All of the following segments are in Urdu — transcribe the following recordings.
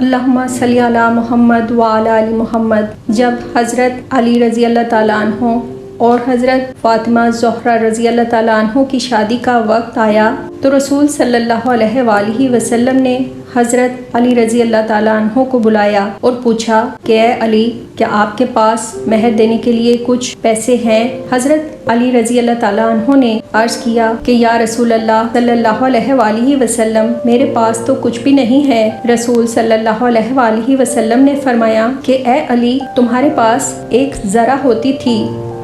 اللہم صلی علی محمد وعلی آل محمد۔ جب حضرت علی رضی اللہ تعالیٰ عنہ اور حضرت فاطمہ زہرا رضی اللہ تعالیٰ عنہ کی شادی کا وقت آیا تو رسول صلی اللہ علیہ وآلہ وسلم نے حضرت علی رضی اللہ تعالیٰ عنہ کو بلایا اور پوچھا کہ اے علی، کیا آپ کے پاس مہر دینے کے لیے کچھ پیسے ہیں؟ حضرت علی رضی اللہ تعالیٰ عنہ نے عرض کیا کہ یا رسول اللہ صلی اللہ علیہ وآلہ وسلم، میرے پاس تو کچھ بھی نہیں ہے۔ رسول صلی اللہ علیہ وآلہ وسلم نے فرمایا کہ اے علی، تمہارے پاس ایک ذرہ ہوتی تھی۔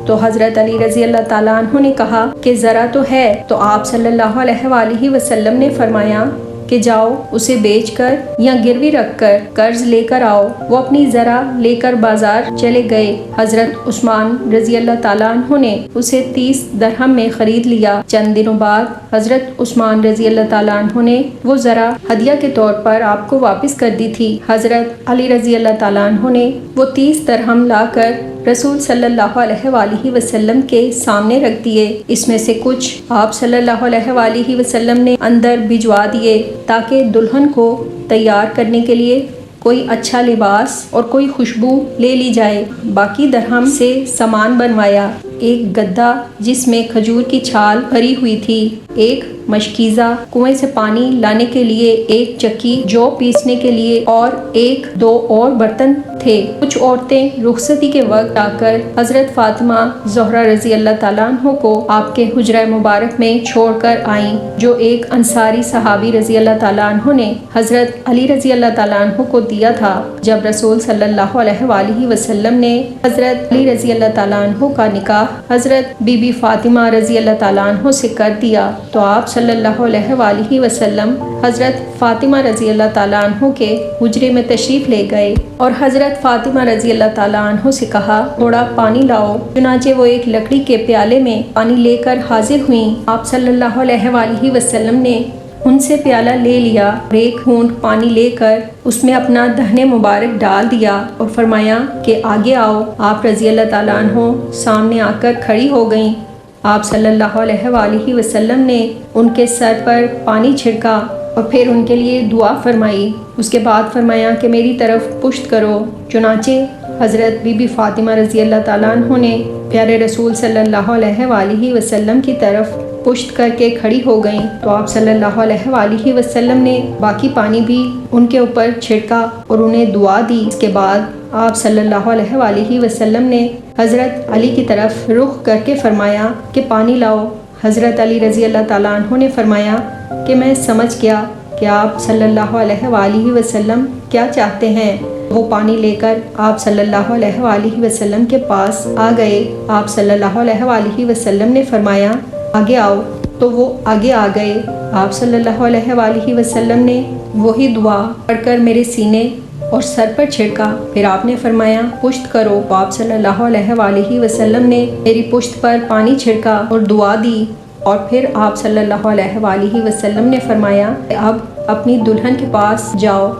تو حضرت علی رضی اللہ تعالیٰ عنہ نے کہا کہ ذرا تو ہے۔ تو آپ صلی اللہ علیہ وآلہ وسلم نے فرمایا کہ جاؤ اسے بیچ کر یا گروی رکھ کر قرض لے کر آؤ۔ وہ اپنی ذرا لے کر بازار چلے گئے۔ حضرت عثمان رضی اللہ تعالیٰ عنہ نے اسے 30 درہم میں خرید لیا۔ چند دنوں بعد حضرت عثمان رضی اللہ تعالیٰ عنہ نے وہ ذرا ہدیہ کے طور پر آپ کو واپس کر دی تھی۔ حضرت علی رضی اللہ تعالیٰ عنہ نے وہ 30 درہم لا کر رسول صلی اللہ علیہ وآلہ وسلم کے سامنے رکھ دیے۔ اس میں سے کچھ آپ صلی اللہ علیہ وآلہ وسلم نے اندر بھجوا دیے تاکہ دلہن کو تیار کرنے کے لیے کوئی اچھا لباس اور کوئی خوشبو لے لی جائے۔ باقی درہم سے سامان بنوایا، ایک گدا جس میں کھجور کی چھال بھری ہوئی تھی، ایک مشکیزہ کنویں سے پانی لانے کے لیے، ایک چکی جو پیسنے کے لیے اور ایک دو اور برتن تھے۔ کچھ عورتیں رخصتی کے وقت آ کر حضرت فاطمہ زہرا رضی اللہ تعالیٰ عنہ کو آپ کے حجرہ مبارک میں چھوڑ کر آئیں، جو ایک انصاری صحابی رضی اللہ تعالیٰ عنہ نے حضرت علی رضی اللہ تعالیٰ عنہ کو دیا تھا۔ جب رسول صلی اللہ علیہ وآلہ وسلم نے حضرت علی رضی اللہ تعالیٰ عنہ کا نکاح حضرت بی بی فاطمہ رضی اللہ تعالیٰ عنہ سے کر دیا تو آپ صلی اللہ علیہ وآلہ وسلم حضرت فاطمہ رضی اللہ تعالیٰ عنہ کے حجرے میں تشریف لے گئے اور حضرت فاطمہ رضی اللہ تعالیٰ عنہ سے کہا تھوڑا پانی لاؤ۔ چنانچہ وہ ایک لکڑی کے پیالے میں پانی لے کر حاضر ہوئیں۔ آپ صلی اللہ علیہ وآلہ وسلم نے ان سے پیالہ لے لیا اور ایک گھونٹ پانی لے کر اس میں اپنا دہن مبارک ڈال دیا اور فرمایا کہ آگے آؤ۔ آپ رضی اللہ تعالیٰ عنہ سامنے آ کر کھڑی ہو گئیں۔ آپ صلی اللہ علیہ وآلہ وسلم نے ان کے سر پر پانی چھڑکا اور پھر ان کے لیے دعا فرمائی۔ اس کے بعد فرمایا کہ میری طرف پشت کرو۔ چنانچہ حضرت بی بی فاطمہ رضی اللہ تعالیٰ عنہ نے پیارے رسول صلی اللہ علیہ وآلہ وسلم کی طرف پشت کر کے کھڑی ہو گئیں تو آپ صلی اللہ علیہ وآلہ وسلم نے باقی پانی بھی ان کے اوپر چھڑکا اور انہیں دعا دی۔ اس کے بعد آپ صلی اللہ علیہ وآلہ وسلم نے حضرت علی کی طرف رخ کر کے فرمایا کہ پانی لاؤ۔ حضرت علی رضی اللہ تعالیٰ عنہ نے فرمایا کہ میں سمجھ گیا کہ آپ صلی اللہ علیہ وآلہ وسلم کیا چاہتے ہیں۔ وہ پانی لے کر آپ صلی اللہ علیہ وآلہ وسلم کے پاس آ گئے۔ آپ صلی اللہ علیہ وآلہ وسلم نے فرمایا آگے آؤ، تو وہ آگے آ گئے۔ آپ صلی اللہ علیہ وآلہ وسلم نے وہی دعا پڑھ کر میرے سینے اور سر پر چھڑکا۔ پھر آپ نے فرمایا پشت کرو۔ تو آپ صلی اللہ علیہ وآلہ وسلم نے میری پشت پر پانی چھڑکا اور دعا دی اور پھر آپ صلی اللہ علیہ وآلہ وسلم نے فرمایا کہ اب اپنی دلہن کے پاس جاؤ